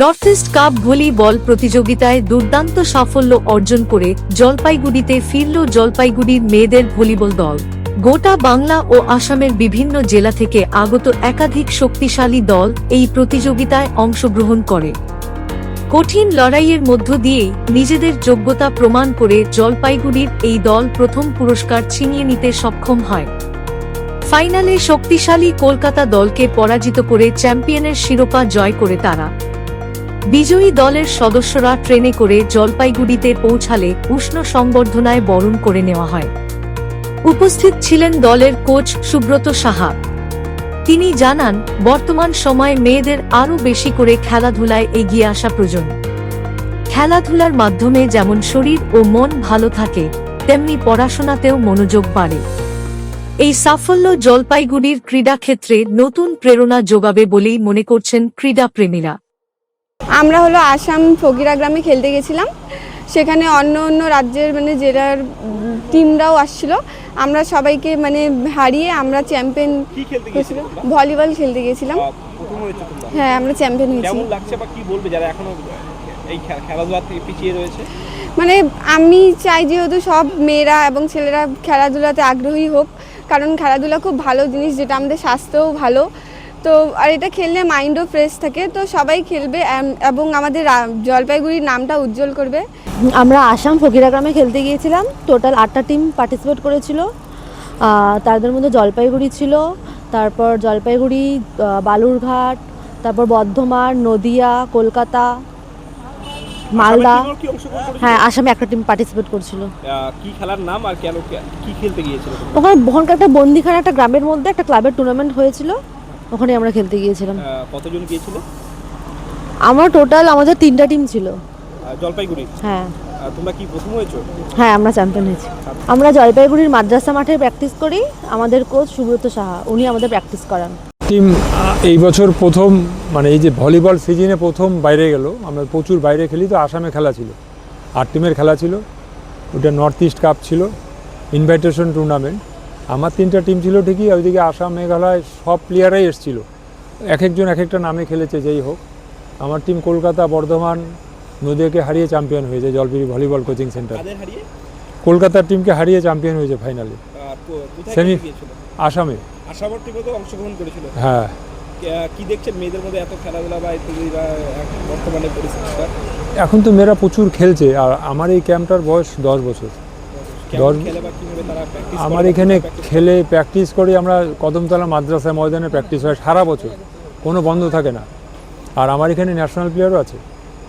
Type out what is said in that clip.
North east cup volleyball প্রতিযোগিতায় দুর্দান্ত সাফল্য অর্জন করে জলপাইগুড়িতে ফিরল জলপাইগুড়ির মেয়েদের ভলিবল দল। গোটা বাংলা ও আসামের বিভিন্ন জেলা থেকে আগত একাধিক শক্তিশালী দল এই প্রতিযোগিতায় অংশগ্রহণ করে। কঠিন লড়াইয়ের মধ্য দিয়েই নিজেদের যোগ্যতা প্রমাণ করে জলপাইগুড়ির এই দল প্রথম পুরস্কার ছিনিয়ে নিতে সক্ষম হয়। ফাইনালে শক্তিশালী কলকাতা দলকে পরাজিত করে চ্যাম্পিয়নের শিরোপা জয় করে তারা। বিজয়ী দলের সদস্যরা ট্রেনে করে জলপাইগুড়িতে পৌঁছালে উষ্ণ সংবর্ধনায় বরণ করে নেওয়া হয়। উপস্থিত ছিলেন দলের কোচ সুব্রত সাহা। তিনি জানান, বর্তমান সময়ে মেয়েদের আরও বেশি করে খেলাধুলায় এগিয়ে আসা প্রয়োজন। খেলাধুলার মাধ্যমে যেমন শরীর ও মন ভালো থাকে, তেমনি পড়াশোনাতেও মনোযোগ বাড়ে। এই সাফল্য জলপাইগুড়ির ক্রীড়াক্ষেত্রে নতুন প্রেরণা যোগাবে বলেই মনে করছেন ক্রীড়াপ্রেমীরা। আমরা হলো আসাম ফকিরা গ্রামে খেলতে গেছিলাম। সেখানে অন্য অন্য রাজ্যের জেলার টিমরাও আসছিল। আমরা সবাইকে হারিয়ে আমরা চ্যাম্পিয়ন। ভলিবল খেলতে গেছিলাম। হ্যাঁ, আমরা চ্যাম্পিয়ন হয়েছি। আমি চাই যেহেতু সব মেয়েরা এবং ছেলেরা খেলাধুলাতে আগ্রহী হোক, কারণ খেলাধুলা খুব ভালো জিনিস, যেটা আমাদের স্বাস্থ্যও ভালো। তো আর এটা খেললে মাইন্ডও ফ্রেশ থাকে। তো সবাই খেলবে এবং আমাদের জলপাইগুড়ির নামটা উজ্জ্বল করবে। আমরা আসাম ফকিরা গ্রামে খেলতে গিয়েছিলাম। টোটাল 8টা টিম পার্টিসিপেট করেছিল। তাদের মধ্যে জলপাইগুড়ি ছিল, তারপর জলপাইগুড়ি, বালুরঘাট, তারপর বর্ধমান, নদিয়া, কলকাতা, মালদা। হ্যাঁ, আসামে একটা টিম পার্টিসিপেট করছিল। কি খেলার নাম আর কেন কি খেলতে গিয়েছিল? ওখানকার একটা বন্দিখানা, একটা গ্রামের মধ্যে একটা ক্লাবের টুর্নামেন্ট হয়েছিল, ওখানে আমরা খেলতে গিয়েছিলাম। কতজন গিয়েছিল? আমাদের 3টা টিম ছিল। জলপাইগুড়ি? হ্যাঁ। তোমরা কি প্রথম হয়েছো? হ্যাঁ, আমরা চ্যাম্পিয়ন হয়েছি। আমরা জলপাইগুড়ির মাদ্রাসা মাঠে প্র্যাকটিস করি। আমাদের কোচ সুব্রত সাহা, উনি আমাদের প্র্যাকটিস করান। টিম এই বছর প্রথম, এই যে ভলিবল সিজনে প্রথম বাইরে গেল। আমরা প্রচুর বাইরে খেলি, তো আসামে খেলা ছিল, 8 টিমের খেলা ছিল। ওটা নর্থ ইস্ট কাপ ছিল, ইনভাইটেশন টুর্নামেন্ট। আমার 3টা টিম ছিল ঠিকই, ওইদিকে আসাম, মেঘালয় সব প্লেয়ারাই এসেছিল। একজন এক একটা নামে খেলেছে, যেই হোক। আমার টিম কলকাতা, বর্ধমান, নদিয়াকে হারিয়ে চ্যাম্পিয়ন হয়েছে। জলপাইগুড়ি ভলিবল কোচিং সেন্টার কলকাতার টিমকে হারিয়ে চ্যাম্পিয়ন হয়েছে ফাইনালে। সেমি আসামে। আসামের টিমও তো অংশগ্রহণ করেছিল। হ্যাঁ। কি দেখছেন মেয়েদের মধ্যে এত খেলাধুলা বা বর্তমানে পরিস্থিতিটা? এখন তো মেয়েরা প্রচুর খেলছে। আর আমার এই ক্যাম্পটার বয়স 10 বছর। আমার এখানে খেলে প্র্যাকটিস করি। আমরা কদমতলা মাদ্রাসা ময়দানে প্র্যাকটিস হয় সারা বছর, কোনো বন্ধ থাকে না। আর আমার এখানে ন্যাশনাল প্লেয়ারও আছে।